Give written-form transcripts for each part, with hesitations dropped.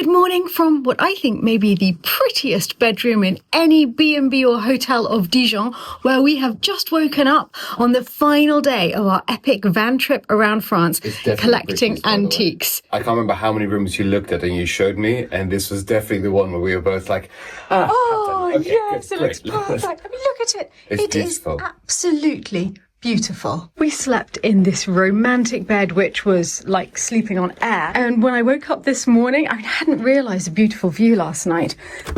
Good morning from what I think may be the prettiest bedroom in any B&B or hotel of Dijon, where we have just woken up on the final day of our epic van trip around France, collecting antiques. I can't remember how many rooms you looked at and you showed me, and this was definitely the one where we were both like, okay, yes, good, it looks perfect. I mean, look at it. It's beautiful. It is absolutely beautiful. We slept in this romantic bed, which was like sleeping on air. And when I woke up this morning, I hadn't realised a beautiful view last night.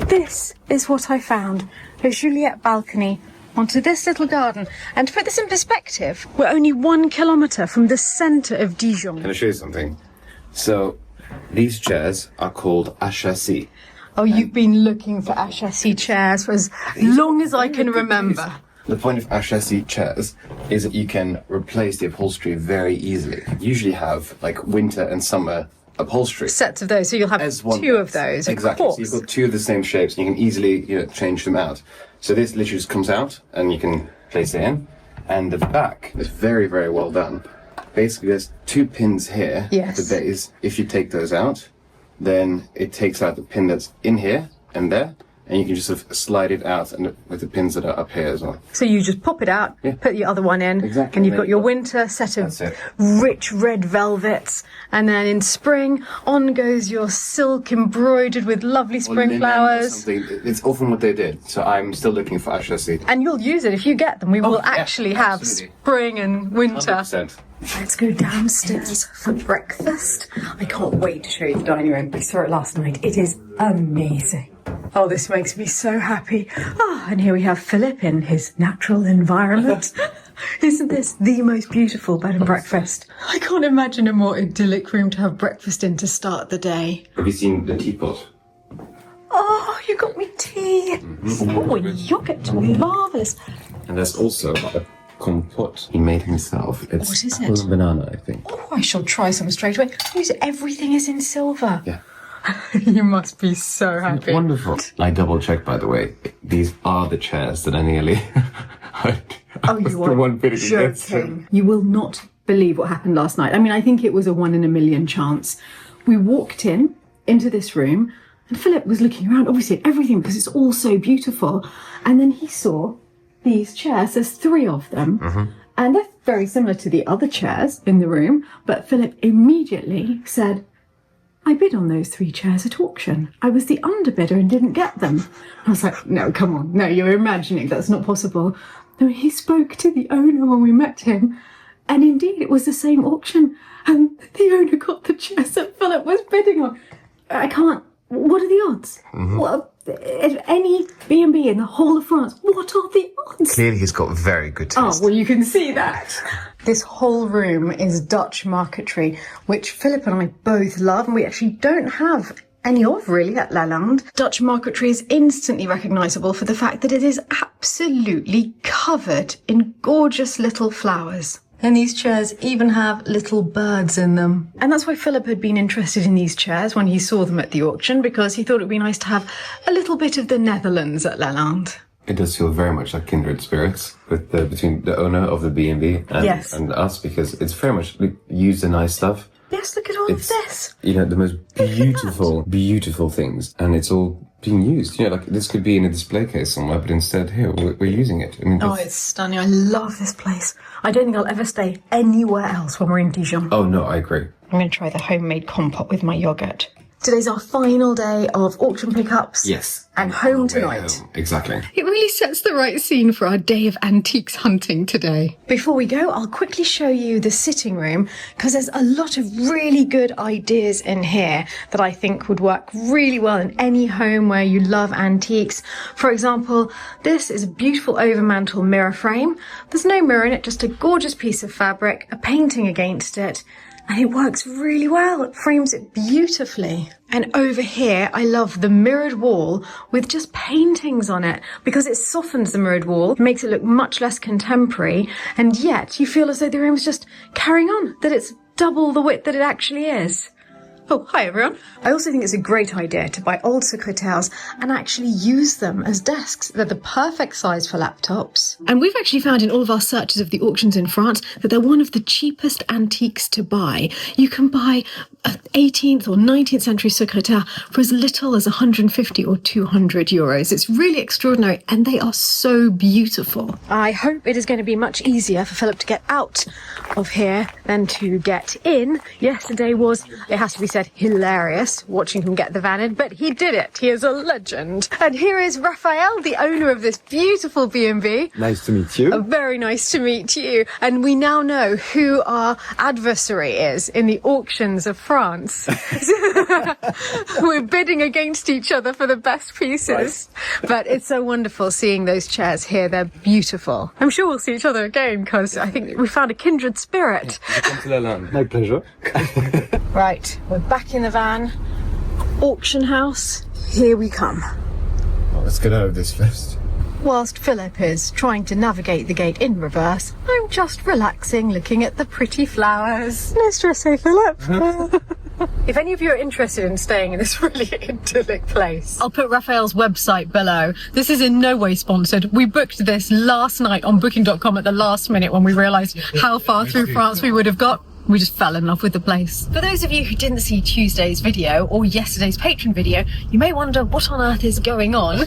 This is what I found. A Juliet balcony onto this little garden. And to put this in perspective, we're only 1 kilometre from the centre of Dijon. Can I show you something? So, these chairs are called chassis. Oh, you've been looking for chassis chairs for as long as I can remember. The point of chassis chairs is that you can replace the upholstery very easily. You usually have like winter and summer upholstery. Sets of those, so you'll have two of those. Exactly. So you've got two of the same shapes, and you can easily, change them out. So this literally just comes out, and you can place it in. And the back is very, very well done. Basically, there's 2 pins here at the base. If you take those out, then it takes out the pin that's in here and there. And you can just sort of slide it out and with the pins that are up here as well. So you just pop it out, put your other one in, and you've got your winter set of rich red velvets. And then in spring, on goes your silk embroidered with lovely spring flowers. It's often what they did. So I'm still looking for chassis. And you'll use it if you get them. We will actually have spring and winter. 100%. Let's go downstairs for breakfast. I can't wait to show you the dining room. I saw it last night. It is amazing. Oh, this makes me so happy. And here we have Philip in his natural environment. Isn't this the most beautiful bed and breakfast? I can't imagine a more idyllic room to have breakfast in to start the day. Have you seen the teapot? Oh, you got me tea. Oh, yogurt. Marvellous. And there's also a compote he made himself. It's what is apple and banana, I think. Oh, I shall try some straight away. Everything is in silver. Yeah. You must be so happy. Wonderful. I double checked, by the way. These are the chairs that I nearly... you are joking. You will not believe what happened last night. I mean, I think it was a 1 in a million chance. We walked into this room, and Philip was looking around, obviously, at everything, because it's all so beautiful. And then he saw these chairs. There's 3 of them. And they're very similar to the other chairs in the room. But Philip immediately said, I bid on those 3 chairs at auction. I was the underbidder and didn't get them. I was like, no, come on. No, you're imagining. That's not possible. No, he spoke to the owner when we met him. And indeed, it was the same auction. And the owner got the chairs that Philip was bidding on. I can't... What are the odds? What, any B&B in the whole of France, what are the odds? Clearly he's got very good taste. Oh, well, you can see that. This whole room is Dutch marketry, which Philip and I both love, and we actually don't have any of, really, at Lalande. Dutch marketry is instantly recognisable for the fact that it is absolutely covered in gorgeous little flowers. And these chairs even have little birds in them. And that's why Philip had been interested in these chairs when he saw them at the auction, because he thought it would be nice to have a little bit of the Netherlands at Lalande. It does feel very much like kindred spirits between the owner of the B&B and us, because it's very much use the nice stuff. Yes, look at all of this. The most beautiful things, and it's all being used. Like this could be in a display case somewhere, but instead here we're using it. I mean, it's stunning. I love this place. I don't think I'll ever stay anywhere else when we're in Dijon. Oh no, I agree. I'm going to try the homemade compote with my yogurt. Today's our final day of auction pickups. Yes. And home tonight. Exactly. It really sets the right scene for our day of antiques hunting today. Before we go, I'll quickly show you the sitting room, because there's a lot of really good ideas in here that I think would work really well in any home where you love antiques. For example, this is a beautiful overmantel mirror frame. There's no mirror in it, just a gorgeous piece of fabric, a painting against it. And it works really well. It frames it beautifully. And over here, I love the mirrored wall with just paintings on it, because it softens the mirrored wall, makes it look much less contemporary, and yet you feel as though the room is just carrying on, that it's double the width that it actually is. Oh, hi everyone. I also think it's a great idea to buy old secrétaires and actually use them as desks. They're the perfect size for laptops. And we've actually found in all of our searches of the auctions in France that they're one of the cheapest antiques to buy. You can buy an 18th or 19th century secrétaire for as little as 150 or 200 euros. It's really extraordinary and they are so beautiful. I hope it is going to be much easier for Philip to get out of here than to get in. Yesterday was, it has to be said, hilarious watching him get the van in, but he did it. He is a legend. And here is Raphael, the owner of this beautiful B&B. Nice to meet you. Very nice to meet you. And we now know who our adversary is in the auctions of France. We're bidding against each other for the best pieces. Right. But it's so wonderful seeing those chairs here. They're beautiful. I'm sure we'll see each other again because I think we found a kindred spirit. Chateau de Lalande. My pleasure. Right, we're back in the van. Auction house, here we come. Well, let's get out of this first. Whilst Philip is trying to navigate the gate in reverse, I'm just relaxing, looking at the pretty flowers. No stress, eh, Philip? If any of you are interested in staying in this really idyllic place, I'll put Raphael's website below. This is in no way sponsored. We booked this last night on booking.com at the last minute when we realised how far through France we would have got. We just fell in love with the place. For those of you who didn't see Tuesday's video or yesterday's Patreon video, you may wonder what on earth is going on.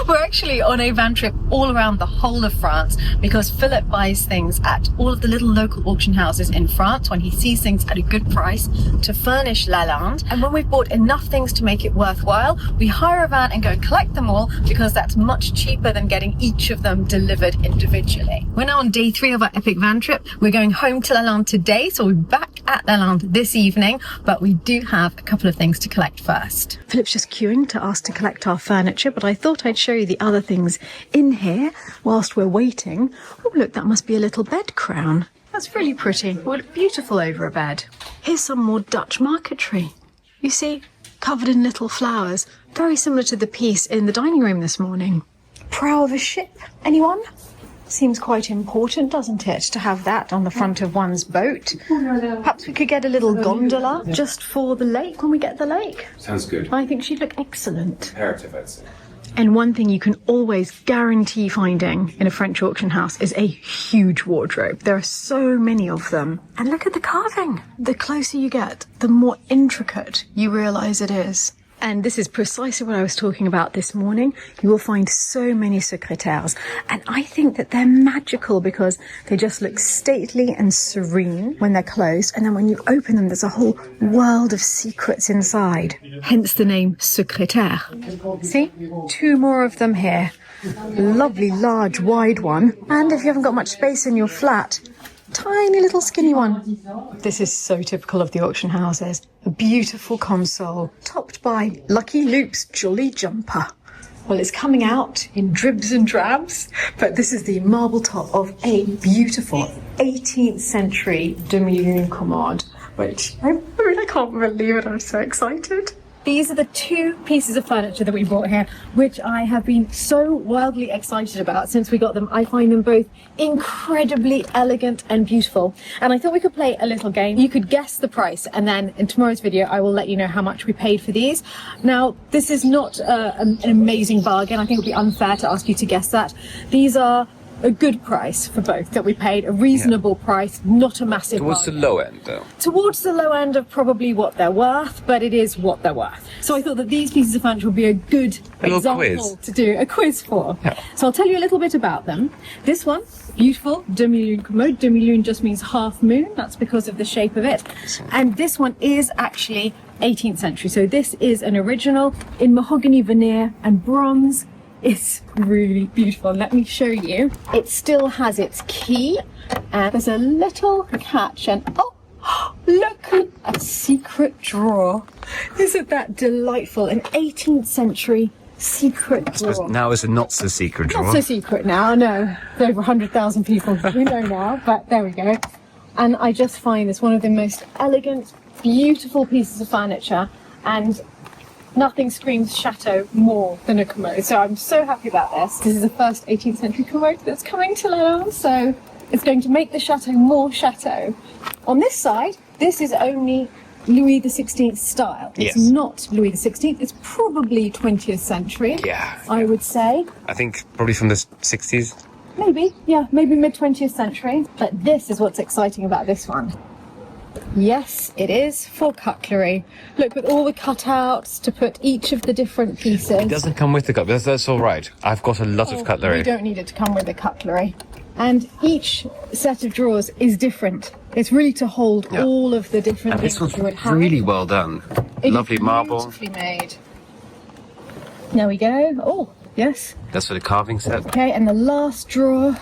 We're actually on a van trip all around the whole of France because Philip buys things at all of the little local auction houses in France when he sees things at a good price to furnish Lalande. And when we've bought enough things to make it worthwhile, we hire a van and go and collect them all because that's much cheaper than getting each of them delivered individually. We're now on day 3 of our epic van trip. We're going home to Lalande today, so we're back at Lalande this evening, but we do have a couple of things to collect first. Philip's just queuing to ask to collect our furniture, but I thought I'd show you the other things in here whilst we're waiting. Oh look, that must be a little bed crown. That's really pretty. It would look beautiful over a bed. Here's some more Dutch marketry. You see, covered in little flowers, very similar to the piece in the dining room this morning. Prow of a ship, anyone? Seems quite important, doesn't it, to have that on the front of one's boat. Perhaps we could get a little gondola just for the lake when we get to the lake. Sounds good. I think she'd look excellent. Imperative, I'd say. And one thing you can always guarantee finding in a French auction house is a huge wardrobe. There are so many of them. And look at the carving. The closer you get, the more intricate you realise it is. And this is precisely what I was talking about this morning. You will find so many secrétaires. And I think that they're magical because they just look stately and serene when they're closed. And then when you open them, there's a whole world of secrets inside. Hence the name secrétaire. See? 2 more of them here. Lovely, large, wide one. And if you haven't got much space in your flat, tiny little skinny one. This is so typical of the auction houses. A beautiful console topped by Lucky Luke's jolly jumper. Well, it's coming out in dribs and drabs, but this is the marble top of a beautiful 18th century demi-lune Commode, which I can't believe it. I'm so excited. These are the 2 pieces of furniture that we brought here, which I have been so wildly excited about since we got them. I find them both incredibly elegant and beautiful. And I thought we could play a little game. You could guess the price, and then in tomorrow's video, I will let you know how much we paid for these. Now, this is not an amazing bargain. I think it would be unfair to ask you to guess that. These are a good price for both that we paid, a reasonable price, not a massive Towards bargain. the low end, though. Towards the low end of probably what they're worth, but it is what they're worth. So I thought that these pieces of furniture would be a good example to do a quiz for. Yeah. So I'll tell you a little bit about them. This one, beautiful demi-lune Commode. Demi-lune just means half moon. That's because of the shape of it. And this one is actually 18th century. So this is an original in mahogany veneer and bronze. It's really beautiful. Let me show you. It still has its key, and there's a little catch, and oh, look, a secret drawer. Isn't that delightful? An 18th century secret drawer. Now it's a not so secret drawer. Not so secret now, no. There's over 100,000 people who know now, but there we go. And I just find this one of the most elegant, beautiful pieces of furniture, and nothing screams chateau more than a commode. So I'm so happy about this. This is the first 18th century commode that's coming to Lalande, so it's going to make the chateau more chateau. On this side, this is only Louis the 16th style. It's Yes. not Louis the 16th. It's probably 20th century. Yeah. I would say. I think probably from the 60s. Maybe, yeah, maybe mid 20th century. But this is what's exciting about this one. Yes, it is for cutlery. Look, with all the cutouts to put each of the different pieces. It doesn't come with the cup. That's all right. I've got a lot of cutlery. You don't need it to come with the cutlery. And each set of drawers is different. It's really to hold all of the different And things this was you would have. really well done. It is Lovely marble. Beautifully made. There we go. Oh, yes. That's for the carving set. Okay, and the last drawer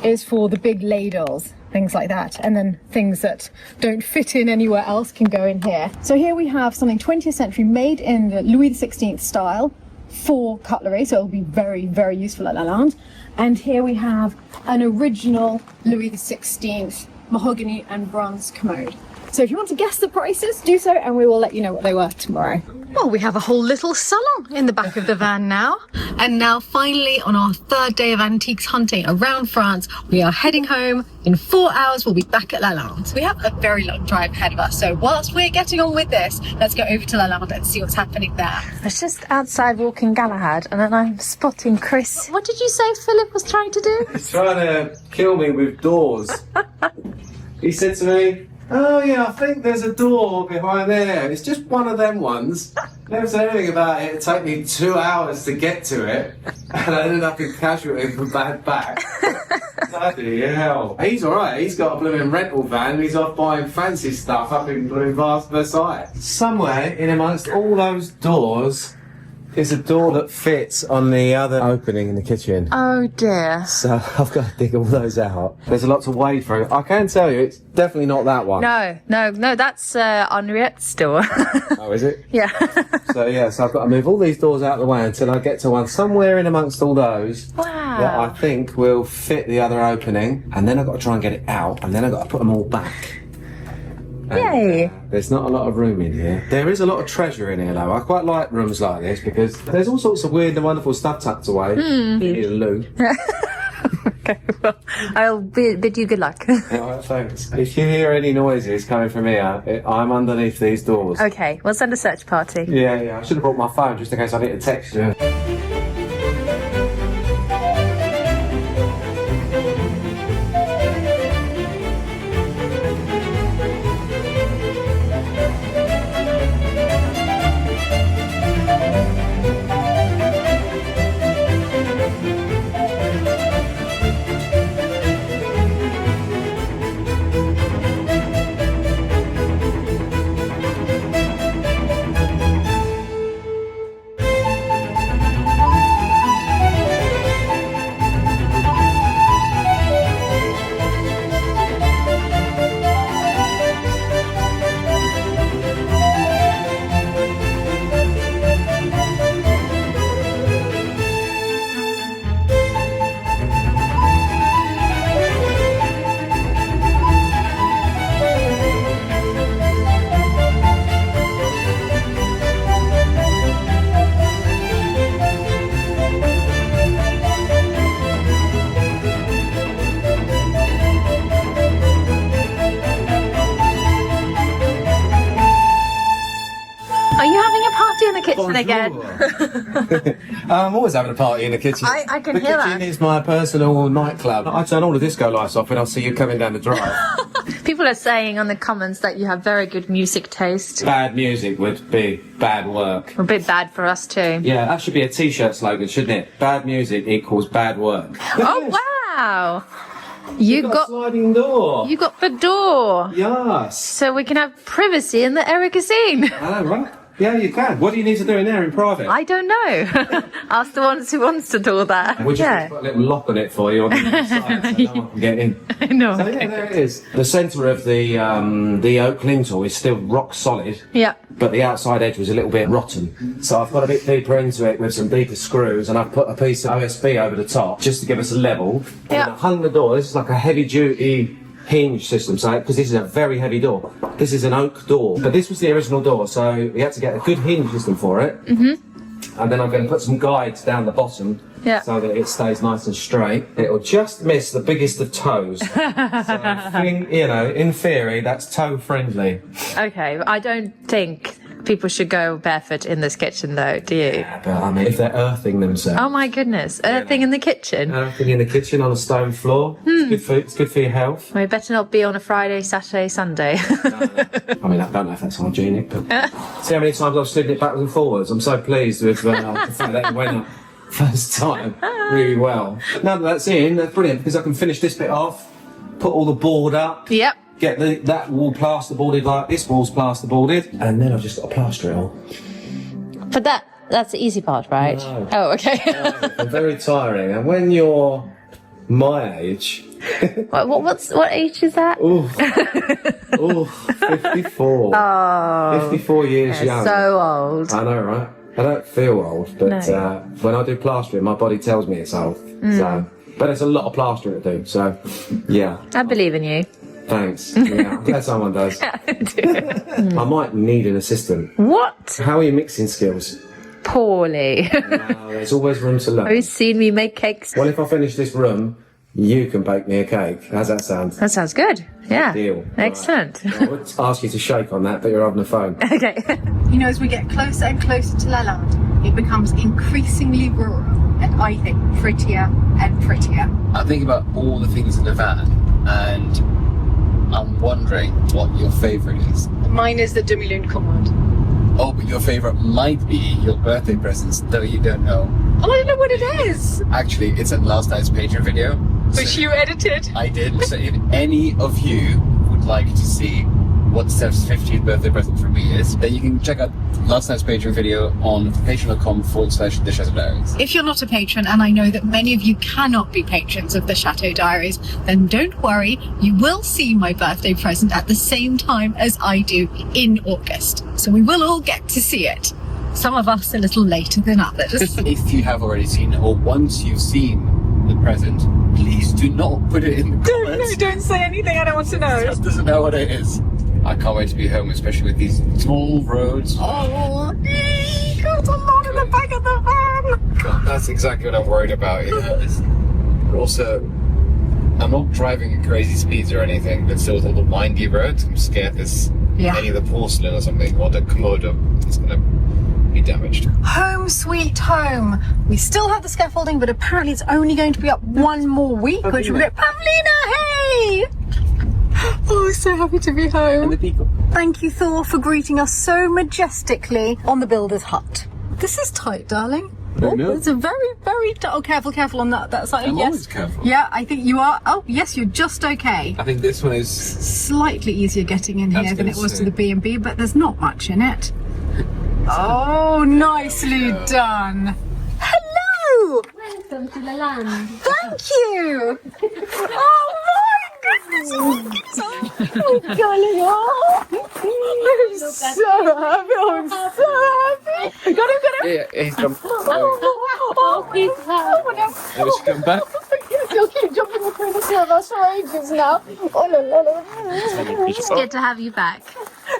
is for the big ladles, things like that. And then things that don't fit in anywhere else can go in here. So here we have something 20th century made in the Louis XVI style for cutlery. So it'll be very, very useful at Lalande. And here we have an original Louis XVI mahogany and bronze commode. So if you want to guess the prices, do so, and we will let you know what they were tomorrow. Well, we have a whole little salon in the back of the van now. And now finally, on our third day of antiques hunting around France, we are heading home. In 4 hours, we'll be back at Lalande. We have a very long drive ahead of us. So whilst we're getting on with this, let's go over to Lalande and see what's happening there. I was just outside walking Galahad and then I'm spotting Chris. What did you say Philip was trying to do? He's trying to kill me with doors. He said to me, "Oh yeah, I think there's a door behind there. It's just one of them ones." Never said anything about it. It'd take me 2 hours to get to it, and I ended up in casualty for bad back. Bloody hell. He's alright, he's got a blooming rental van and he's off buying fancy stuff up in blooming Versailles. Somewhere in amongst all those doors is a door that fits on the other opening in the kitchen. Oh dear. So I've got to dig all those out. There's a lot to wade through. I can tell you, it's definitely not that one. No, that's Henriette's door. Oh, is it? Yeah. So I've got to move all these doors out of the way until I get to one somewhere in amongst all those that I Wow. think will fit the other opening. And then I've got to try and get it out, and then I've got to put them all back. And, Yay. there's not a lot of room in here. There is a lot of treasure in here, though. I quite like rooms like this because there's all sorts of weird and wonderful stuff tucked away. Here's a loo. Okay, well, I'll bid you good luck. Alright, thanks. If you hear any noises coming from here, I'm underneath these doors. Okay, we'll send a search party. Yeah. I should have brought my phone just in case I need to text you. Are you having a party in the kitchen again? I'm always having a party in the kitchen. I can the hear kitchen that. is my personal nightclub. I turn all the disco lights off when I see you coming down the drive. People are saying on the comments that you have very good music taste. Bad music would be bad work. A bit bad for us too. Yeah, that should be a t-shirt slogan, shouldn't it? Bad music equals bad work. Oh wow! You Got a got sliding door. you got the door, Yes. so we can have privacy in the Erica scene. Hello, right? Yeah, you can. What do you need to do in there in private? I don't know. Ask the ones who wants to do that. We'll just put a little lock on it for you on the inside so no one can get in. I know. So yeah, there it is. The centre of the oak lintel is still rock solid, Yeah. but the outside edge was a little bit rotten. So I've got a bit deeper into it with some deeper screws, and I've put a piece of OSB over the top just to give us a level. Yeah. And I hung the door. This is like a heavy duty hinge system, so because this is a very heavy door. This is an oak door, but this was the original door, so we had to get a good hinge system for it. and then I'm going to put some guides down the bottom so that it stays nice and straight. It'll just miss the biggest of toes. So I think, you know, in theory, that's toe friendly. Okay, I don't think people should go barefoot in this kitchen, though, do you? Yeah, but I mean, if they're earthing themselves. Oh my goodness, earthing in the kitchen? Earthing in the kitchen on a stone floor. It's good for your health. We better not be on a Friday, Saturday, Sunday. I mean, I don't know if that's hygienic, but see how many times I've slid it backwards and forwards. I'm so pleased with the fact that it went up first time really well. Now that that's in, that's brilliant because I can finish this bit off, put all the board up. Yep. Get that wall plasterboarded like this wall's plasterboarded, and then I've just got to plaster it all. But that's the easy part, right? No. Oh, okay. And very tiring. And when you're my age, what age is that? ooh, 54. Oh, 54 years young. so old. I know, right? I don't feel old, but No. when I do plastering, my body tells me it's old. So, but it's a lot of plastering to do. So, yeah. I believe in you. Thanks. Yeah, I'm glad someone does. I might need an assistant. What? How are your mixing skills? Poorly. There's always room to learn. Have you seen me make cakes? Well, if I finish this room, you can bake me a cake. How's that sound? That sounds good. Yeah. Deal. Excellent. Right. I would ask you to shake on that, but you're on the phone. Okay. You know, as we get closer and closer to Lalande, it becomes increasingly rural and I think prettier and prettier. I think about all the things in the van, and I'm wondering what your favourite is. Mine is the demi-lune commode. Oh, but your favourite might be your birthday presents, though you don't know. Oh, I don't know what it is. Actually, it's in last night's Patreon video. Which you edited. I did. So if any of you would like to see what Steph's 50th birthday present from me is, then you can check out last night's Patreon video on patreon.com/the Chateau Diaries. If you're not a patron, and I know that many of you cannot be patrons of the Chateau Diaries, then don't worry, you will see my birthday present at the same time as I do in August. So we will all get to see it. Some of us a little later than others. If you have already seen it, or once you've seen the present, please do not put it in the comments. Don't say anything, I don't want to know. Just doesn't know what it is. I can't wait to be home, especially with these small roads. Oh, there's a lot in the back of the van. God, that's exactly what I'm worried about. Also, I'm not driving at crazy speeds or anything, but still with all the windy roads, I'm scared there's any of the porcelain or something, or the Commode is going to be damaged. Home sweet home. We still have the scaffolding, but apparently it's only going to be up one more week, which will get Pavlina, hey! Oh, so happy to be home. And the peacock. Thank you, Thor, for greeting us so majestically on the builder's hut. This is tight, darling. I know. It's a very, very tight. Oh, careful on that side. I'm Yes. always careful. Yeah, I think you are. Oh, yes, you're just okay. I think this one is... Slightly easier getting in here That's than gonna it was say. to the B&B, but there's not much in it. Oh, nicely done. Hello. Welcome to Lalande. Thank you. Oh my goodness. Oh, darling. I'm so happy. I'm so happy. Got him. Yeah, he's come. Oh, Maybe she come back. Yes, you'll keep jumping between the two of us for ages now. Oh, la, la, la. It's good to have you back.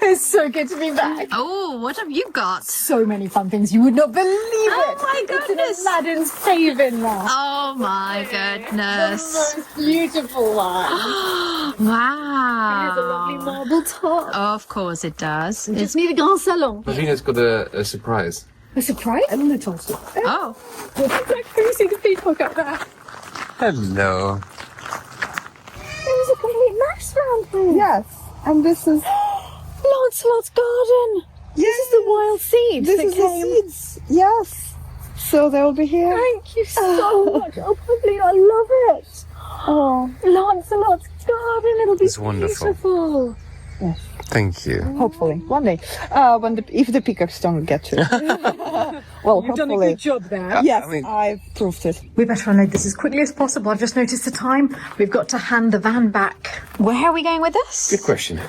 It's so good to be back. Oh, what have you got? So many fun things. You would not believe Oh it. my goodness. It's in Aladdin's cave in there. Oh my goodness. The most beautiful one. It has a lovely Wow. marble top. Of course it does. Just need a grand salon. Regina's got a surprise. A surprise? I don't know, Tulsi. Oh, Can you see the peacock up there? Hello. There's a complete mess round here. Yes, and this is Lancelot's garden. This is the wild seeds This that is came. the seeds. Yes. So they'll be here. Thank you so much. Oh, Pavlina, I love it. Oh, Lancelot's garden. It'll be It's wonderful. beautiful. Thank you. Hopefully, one day, if the peacocks don't get to it. Well, You've done a hopefully. good job there. Yes, I mean- I've proved it. We better unload this as quickly as possible. I've just noticed the time. We've got to hand the van back. Where are we going with this? Good question.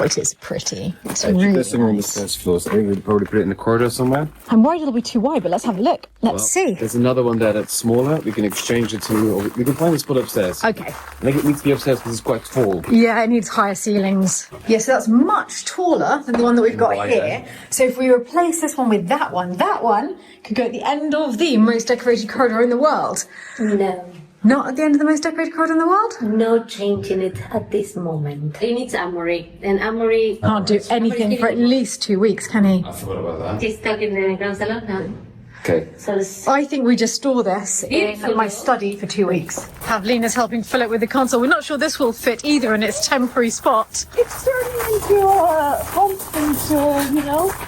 Oh, it is pretty. It's Actually, really there's somewhere on the nice. first floor, so I think we'd probably put it in the corridor somewhere. I'm worried it'll be too wide, but let's have a look. Let's see. There's another one there that's smaller. We can exchange it to, or we can find a spot upstairs. Okay. I think it needs to be upstairs because it's quite tall. Yeah, it needs higher ceilings. Yeah, so that's much taller than the one that we've got Wider. here. So if we replace this one with that one could go at the end of the most decorated corridor in the world. No, Not at the end of the most decorated corridor in the world? no changing it at this moment. It needs Amory, and Amory Can't do anything for at least 2 weeks, can he? I forgot about that. is stuck in the ground salon now. Okay. So it's I think we just store this in my study for 2 weeks. Pavlina's helping Philip with the console. We're not sure this will fit either in its temporary spot. It's turning into a constant,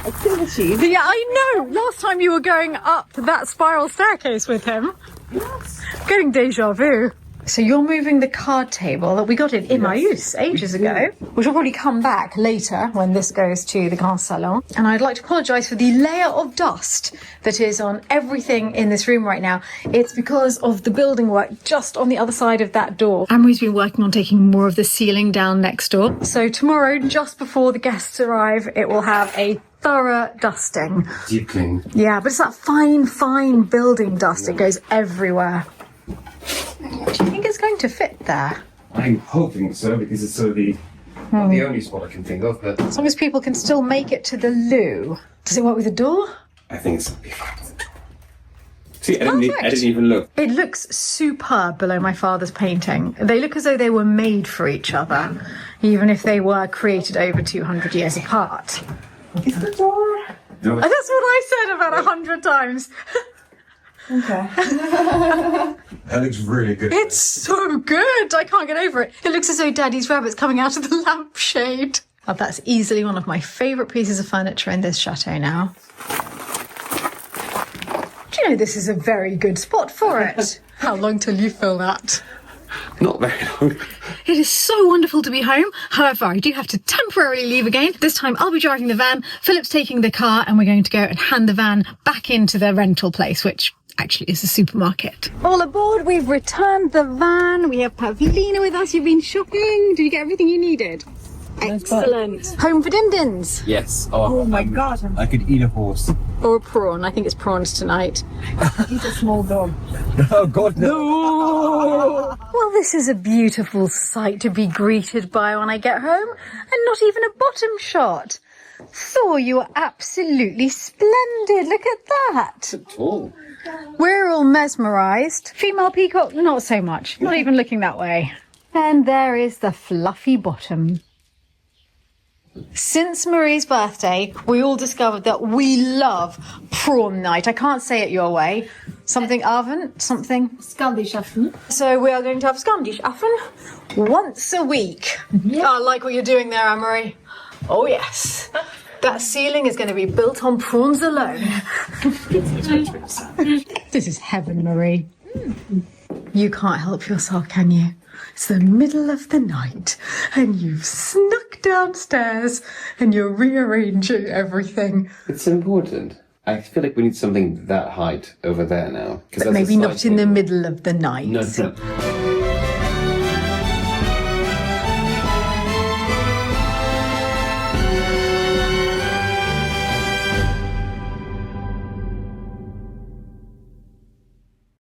activity. Yeah, I know. Last time you were going up that spiral staircase with him. Yes. Getting deja vu. So you're moving the card table that we got in Emmaüs ages ago, which will probably come back later when this goes to the Grand Salon. And I'd like to apologise for the layer of dust that is on everything in this room right now. It's because of the building work just on the other side of that door. Amory's been working on taking more of the ceiling down next door. So tomorrow, just before the guests arrive, it will have a thorough dusting. Deep clean. Yeah, but it's that fine building dust. It goes everywhere. Do you think it's going to fit there? I'm hoping so, because it's sort of not the only spot I can think of, but As long as people can still make it to the loo. Does it work with the door? I think it's be fine. See, I didn't even look. It looks superb below my father's painting. They look as though they were made for each other, even if they were created over 200 years apart. Is the door? No, That's what I said about 100 times. Okay. that looks really good. It's so good. I can't get over it. It looks as though Daddy's rabbit's coming out of the lampshade. Oh, that's easily one of my favourite pieces of furniture in this chateau now. Do you know this is a very good spot for it? How long till you fill that? Not very long. It is so wonderful to be home. However, I do have to temporarily leave again. This time I'll be driving the van, Philip's taking the car, and we're going to go and hand the van back into the rental place, which actually is a supermarket. All aboard, we've returned the van. We have Pavlina with us. You've been shopping. Did you get everything you needed? Excellent. Home for din-dins. Yes. Oh my god, I could eat a horse. Or a prawn. I think it's prawns tonight. he's a small dog. Oh God, no! Well, this is a beautiful sight to be greeted by when I get home, and not even a bottom shot. Thor, you are absolutely splendid. Look at that. Tall. We're all mesmerised. Female peacock, not so much. Not even looking that way. And there is the fluffy bottom. Since Marie's birthday, we all discovered that we love prawn night. I can't say it your way. Something avond, something. Skandishafen. So we are going to have Skandishafen once a week. Yeah. I like what you're doing there, Anne-Marie. Oh, yes. That ceiling is going to be built on prawns alone. This is heaven, Marie. You can't help yourself, can you? It's the middle of the night and you've snuck downstairs and you're rearranging everything. It's important. I feel like we need something that height over there now. But maybe not in the middle of the night. No.